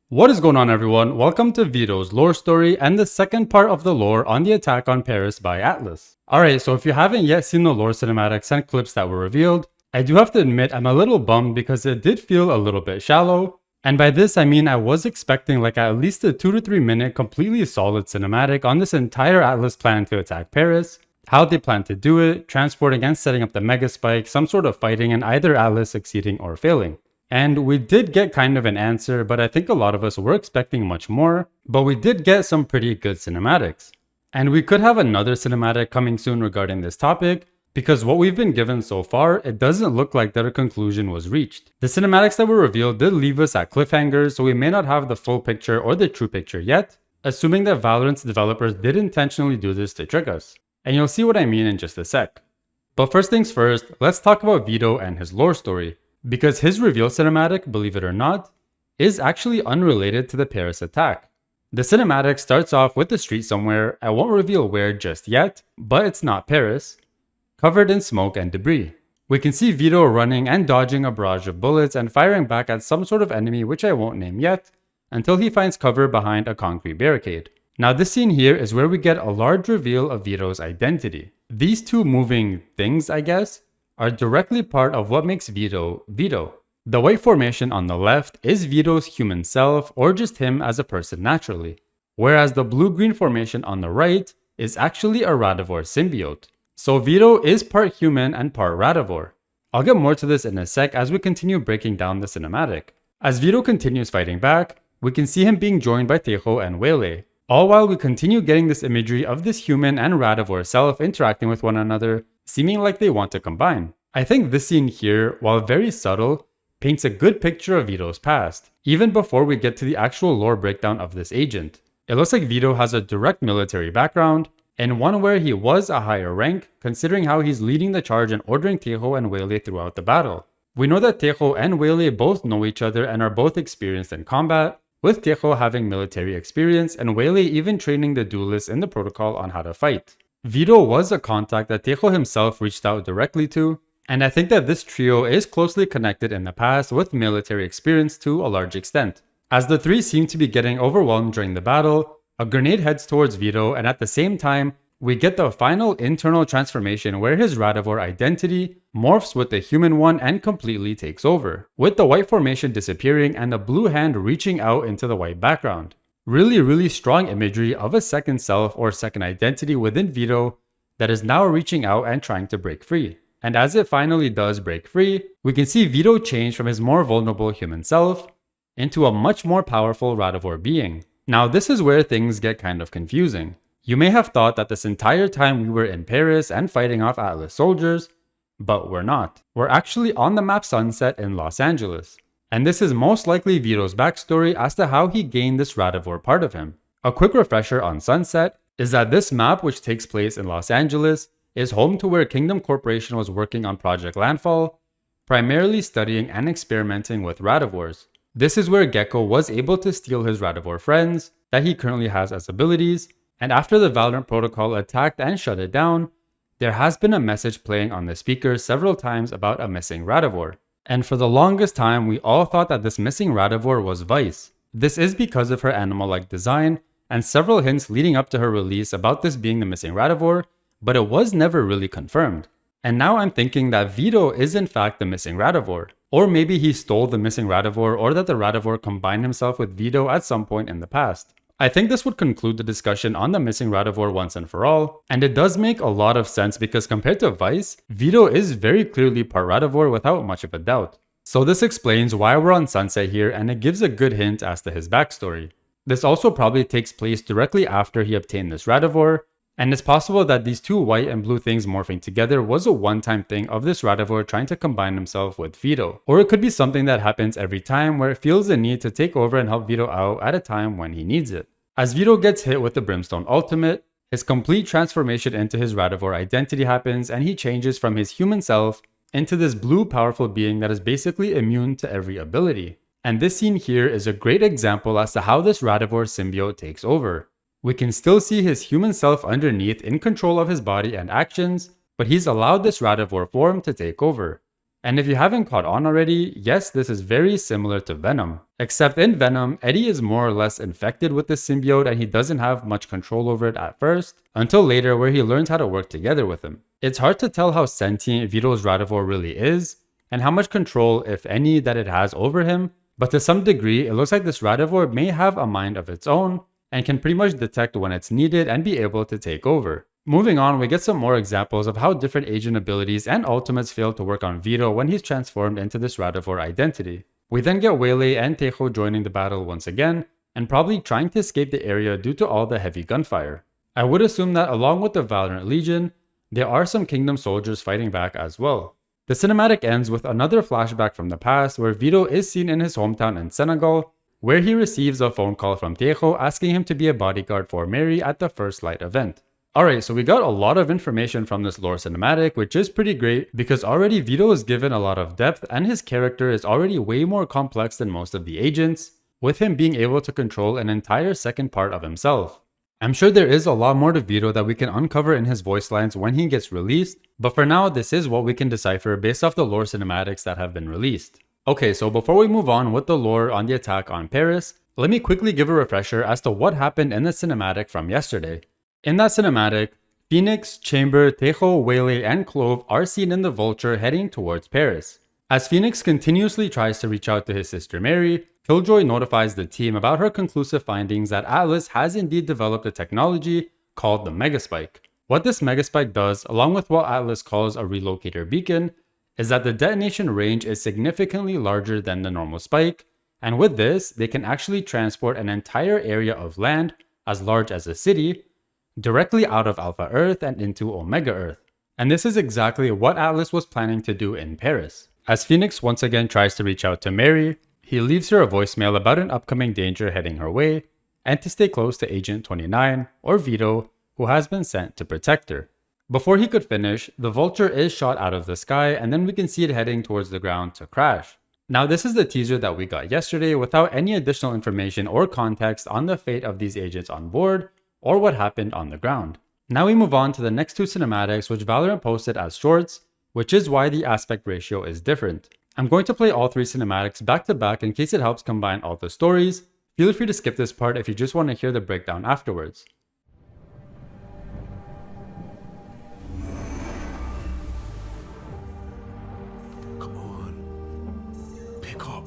What is going on, everyone? Welcome to Veto's lore story and the second part of the lore on the attack on Paris by Atlas. Alright, so if you haven't yet seen the lore cinematics and clips that were revealed, I do have to admit I'm a little bummed because it did feel a little bit shallow. And by this I mean I was expecting like at least a 2 to 3 minute completely solid cinematic on this entire Atlas plan to attack Paris, how they plan to do it, transporting and setting up the mega spike, some sort of fighting, and either Atlas succeeding or failing. And we did get kind of an answer, but I think a lot of us were expecting much more, but we did get some pretty good cinematics. And we could have another cinematic coming soon regarding this topic, because what we've been given so far, it doesn't look like that a conclusion was reached. The cinematics that were revealed did leave us at cliffhangers, so we may not have the full picture or the true picture yet, assuming that Valorant's developers did intentionally do this to trick us. And you'll see what I mean in just a sec. But first things first, let's talk about Veto and his lore story. Because his reveal cinematic, believe it or not, is actually unrelated to the Paris attack. The cinematic starts off with the street somewhere, I won't reveal where just yet, but it's not Paris, covered in smoke and debris. We can see Veto running and dodging a barrage of bullets and firing back at some sort of enemy which I won't name yet, until he finds cover behind a concrete barricade. Now this scene here is where we get a large reveal of Veto's identity. These two moving things, I guess, are directly part of what makes Veto, Veto. The white formation on the left is Veto's human self, or just him as a person naturally, whereas the blue-green formation on the right is actually a Radivore symbiote. So Veto is part human and part Radivore. I'll get more to this in a sec as we continue breaking down the cinematic. As Veto continues fighting back, we can see him being joined by Tejo and Wele, all while we continue getting this imagery of this human and Radivore self interacting with one another, seeming like they want to combine. I think this scene here, while very subtle, paints a good picture of Veto's past, even before we get to the actual lore breakdown of this agent. It looks like Veto has a direct military background, and one where he was a higher rank, considering how he's leading the charge and ordering Tejo and Wele throughout the battle. We know that Tejo and Wele both know each other and are both experienced in combat, with Tejo having military experience and Wele even training the duelists in the protocol on how to fight. Veto was a contact that Tejo himself reached out directly to, and I think that this trio is closely connected in the past with military experience to a large extent. As the three seem to be getting overwhelmed during the battle, a grenade heads towards Veto, and at the same time, we get the final internal transformation where his Radivore identity morphs with the human one and completely takes over, with the white formation disappearing and the blue hand reaching out into the white background. Really strong imagery of a second self or second identity within Veto that is now reaching out and trying to break free. And as it finally does break free, we can see Veto change from his more vulnerable human self into a much more powerful Radivore being. Now this is where things get kind of confusing. You may have thought that this entire time we were in Paris and fighting off Atlas soldiers, but we're not. We're actually on the map Sunset in Los Angeles. And this is most likely Veto's backstory as to how he gained this Radivore part of him. A quick refresher on Sunset is that this map, which takes place in Los Angeles, is home to where Kingdom Corporation was working on Project Landfall, primarily studying and experimenting with Radivores. This is where Gecko was able to steal his Radivore friends that he currently has as abilities, and after the Valorant protocol attacked and shut it down, there has been a message playing on the speaker several times about a missing Radivore. And for the longest time, we all thought that this missing Radivore was Vice. This is because of her animal-like design, and several hints leading up to her release about this being the missing Radivore, but it was never really confirmed. And now I'm thinking that Veto is in fact the missing Radivore. Or maybe he stole the missing Radivore, or that the Radivore combined himself with Veto at some point in the past. I think this would conclude the discussion on the missing Radivore once and for all, and it does make a lot of sense because compared to Vice, Veto is very clearly part Radivore without much of a doubt. So this explains why we're on Sunset here, and it gives a good hint as to his backstory. This also probably takes place directly after he obtained this Radivore, and it's possible that these two white and blue things morphing together was a one-time thing of this Radivore trying to combine himself with Veto. Or it could be something that happens every time where it feels the need to take over and help Veto out at a time when he needs it. As Veto gets hit with the Brimstone Ultimate, his complete transformation into his Radivore identity happens and he changes from his human self into this blue powerful being that is basically immune to every ability. And this scene here is a great example as to how this Radivore symbiote takes over. We can still see his human self underneath in control of his body and actions, but he's allowed this Radivore form to take over. And if you haven't caught on already, yes, this is very similar to Venom. Except in Venom, Eddie is more or less infected with the symbiote and he doesn't have much control over it at first, until later where he learns how to work together with him. It's hard to tell how sentient Vito's Radivore really is, and how much control, if any, that it has over him, but to some degree, it looks like this Radivore may have a mind of its own, and can pretty much detect when it's needed and be able to take over. Moving on, we get some more examples of how different agent abilities and ultimates fail to work on Vito when he's transformed into this Radivore identity. We then get Waylay and Tejo joining the battle once again, and probably trying to escape the area due to all the heavy gunfire. I would assume that along with the Valorant Legion, there are some Kingdom soldiers fighting back as well. The cinematic ends with another flashback from the past where Vito is seen in his hometown in Senegal, where he receives a phone call from Tejo asking him to be a bodyguard for Mary at the First Light event. Alright, so we got a lot of information from this lore cinematic, which is pretty great because already Vito is given a lot of depth and his character is already way more complex than most of the agents, with him being able to control an entire second part of himself. I'm sure there is a lot more to Vito that we can uncover in his voice lines when he gets released, but for now this is what we can decipher based off the lore cinematics that have been released. Okay, so before we move on with the lore on the attack on Paris, let me quickly give a refresher as to what happened in the cinematic from yesterday. In that cinematic, Phoenix, Chamber, Tejo, Waylay, and Clove are seen in the Vulture heading towards Paris. As Phoenix continuously tries to reach out to his sister Mary, Killjoy notifies the team about her conclusive findings that Atlas has indeed developed a technology called the Megaspike. What this Megaspike does, along with what Atlas calls a relocator beacon, is that the detonation range is significantly larger than the normal spike, and with this, they can actually transport an entire area of land, as large as a city, directly out of Alpha Earth and into Omega Earth. And this is exactly what Atlas was planning to do in Paris. As Phoenix once again tries to reach out to Mary, he leaves her a voicemail about an upcoming danger heading her way, and to stay close to Agent 29, or Vito, who has been sent to protect her. Before he could finish, the Vulture is shot out of the sky and then we can see it heading towards the ground to crash. Now this is the teaser that we got yesterday without any additional information or context on the fate of these agents on board, or what happened on the ground. Now we move on to the next two cinematics which Valorant posted as shorts, which is why the aspect ratio is different. I'm going to play all three cinematics back to back in case it helps combine all the stories. Feel free to skip this part if you just want to hear the breakdown afterwards. Come on, pick up.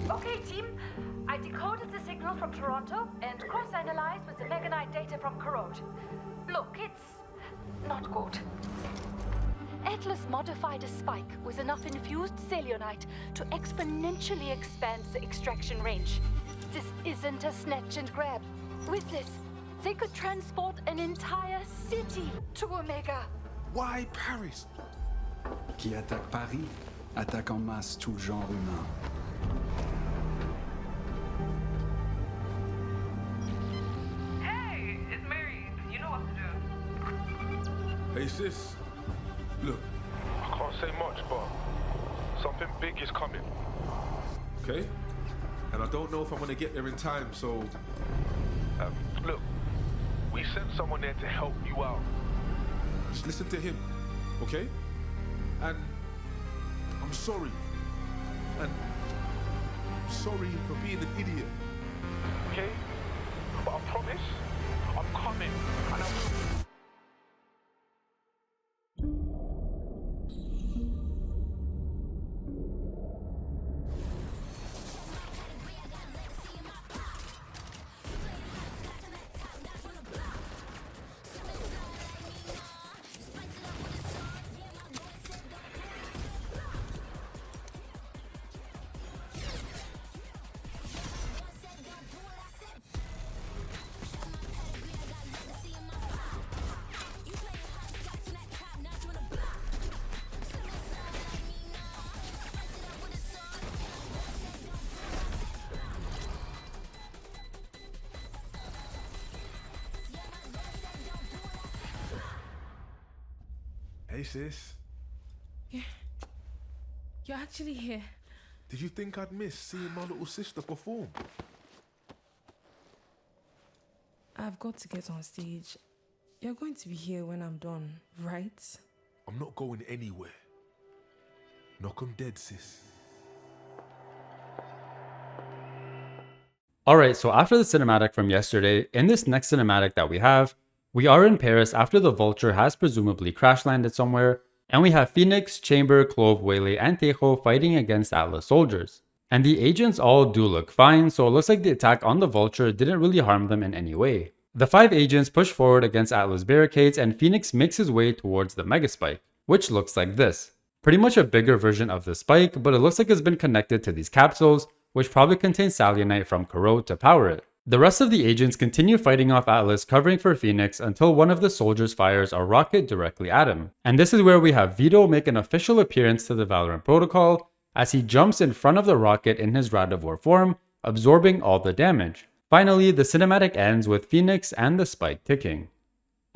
Okay, team. I decoded the signal from Toronto and cross-analyzed with the Meganite data from Corrode. Look, it's not good. Atlas modified a spike with enough infused Celionite to exponentially expand the extraction range. This isn't a snatch and grab. With this, they could transport an entire city to Omega. Why Paris? Qui attaque Paris, attaque en masse tout le genre humain. Hey, it's Mary. You know what to do. Hey sis, look, I can't say much, but something big is coming. okay? And I don't know if I'm gonna get there in time, so Look, we sent someone there to help you out. just listen to him, okay? And I'm sorry. And I'm sorry for being an idiot. Okay? But I promise, I'm coming. And I will. Hey sis, You're actually here. Did you think I'd miss seeing my little sister perform? I've got to get on stage. You're going to be here when I'm done, right? I'm not going anywhere. Knock 'em dead, sis. Alright, so after the cinematic from yesterday, in this next cinematic that we are in Paris after the Vulture has presumably crash landed somewhere, and we have Phoenix, Chamber, Clove, Whaley, and Tejo fighting against Atlas soldiers. And the agents all do look fine, so it looks like the attack on the Vulture didn't really harm them in any way. The 5 agents push forward against Atlas barricades, and Phoenix makes his way towards the Mega Spike, which looks like this. Pretty much a bigger version of the spike, but it looks like it's been connected to these capsules, which probably contain Salionite from Corot to power it. The rest of the agents continue fighting off Atlas, covering for Phoenix until one of the soldiers fires a rocket directly at him. And this is where we have Veto make an official appearance to the Valorant protocol, as he jumps in front of the rocket in his Radivore form, absorbing all the damage. Finally, the cinematic ends with Phoenix and the spike ticking.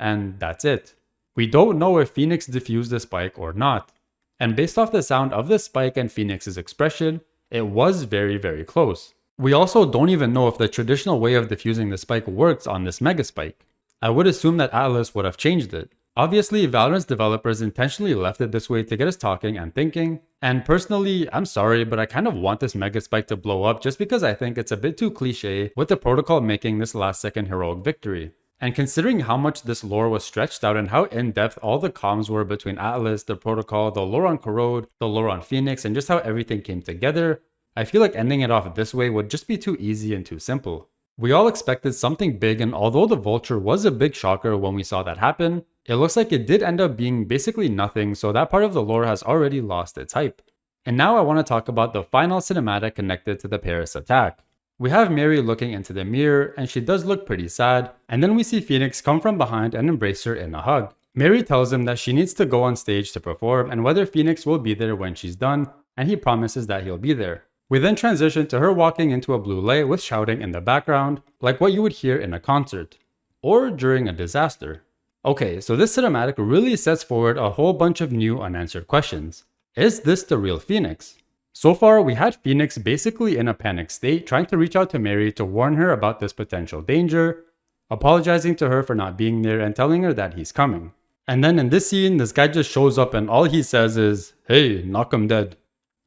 And that's it. We don't know if Phoenix defused the spike or not. And based off the sound of the spike and Phoenix's expression, it was very, very close. We also don't even know if the traditional way of defusing the spike works on this Mega Spike. I would assume that Atlas would have changed it. Obviously, Valorant's developers intentionally left it this way to get us talking and thinking. And personally, I'm sorry, but I kind of want this Mega Spike to blow up just because I think it's a bit too cliche with the protocol making this last second heroic victory. And considering how much this lore was stretched out and how in-depth all the comms were between Atlas, the protocol, the lore on Corot, the lore on Phoenix, and just how everything came together, I feel like ending it off this way would just be too easy and too simple. We all expected something big, and although the Vulture was a big shocker when we saw that happen, it looks like it did end up being basically nothing, so that part of the lore has already lost its hype. And now I want to talk about the final cinematic connected to the Paris attack. We have Mary looking into the mirror, and she does look pretty sad, and then we see Phoenix come from behind and embrace her in a hug. Mary tells him that she needs to go on stage to perform and whether Phoenix will be there when she's done, and he promises that he'll be there. We then transition to her walking into a blue light with shouting in the background, like what you would hear in a concert, or during a disaster. Okay, so this cinematic really sets forward a whole bunch of new unanswered questions. Is this the real Phoenix? So far, we had Phoenix basically in a panic state, trying to reach out to Mary to warn her about this potential danger, apologizing to her for not being there and telling her that he's coming. And then in this scene, this guy just shows up and all he says is, "Hey, knock 'em dead."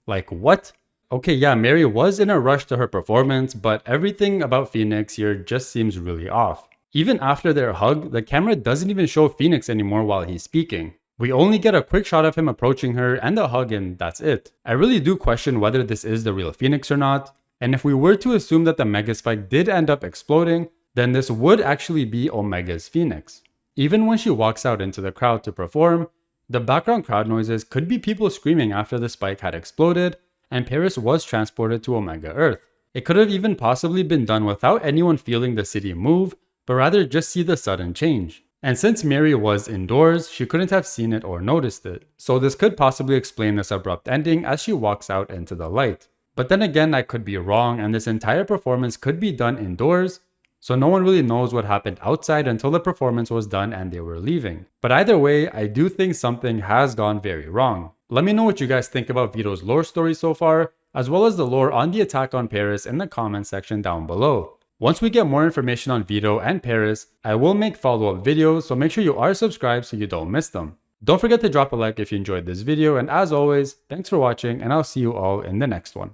Like, what? Okay, yeah, Mary was in a rush to her performance, but everything about Phoenix here just seems really off. Even after their hug, the camera doesn't even show Phoenix anymore while he's speaking. We only get a quick shot of him approaching her and a hug, and that's it. I really do question whether this is the real Phoenix or not, and if we were to assume that the Mega Spike did end up exploding, then this would actually be Omega's Phoenix. Even when she walks out into the crowd to perform, the background crowd noises could be people screaming after the spike had exploded, and Paris was transported to Omega Earth. It could have even possibly been done without anyone feeling the city move, but rather just see the sudden change. And since Mary was indoors, she couldn't have seen it or noticed it. So this could possibly explain this abrupt ending as she walks out into the light. But then again, I could be wrong, and this entire performance could be done indoors, so no one really knows what happened outside until the performance was done and they were leaving. But either way, I do think something has gone very wrong. Let me know what you guys think about Veto's lore story so far, as well as the lore on the attack on Paris in the comment section down below. Once we get more information on Veto and Paris, I will make follow-up videos, so make sure you are subscribed so you don't miss them. Don't forget to drop a like if you enjoyed this video, and as always, thanks for watching, and I'll see you all in the next one.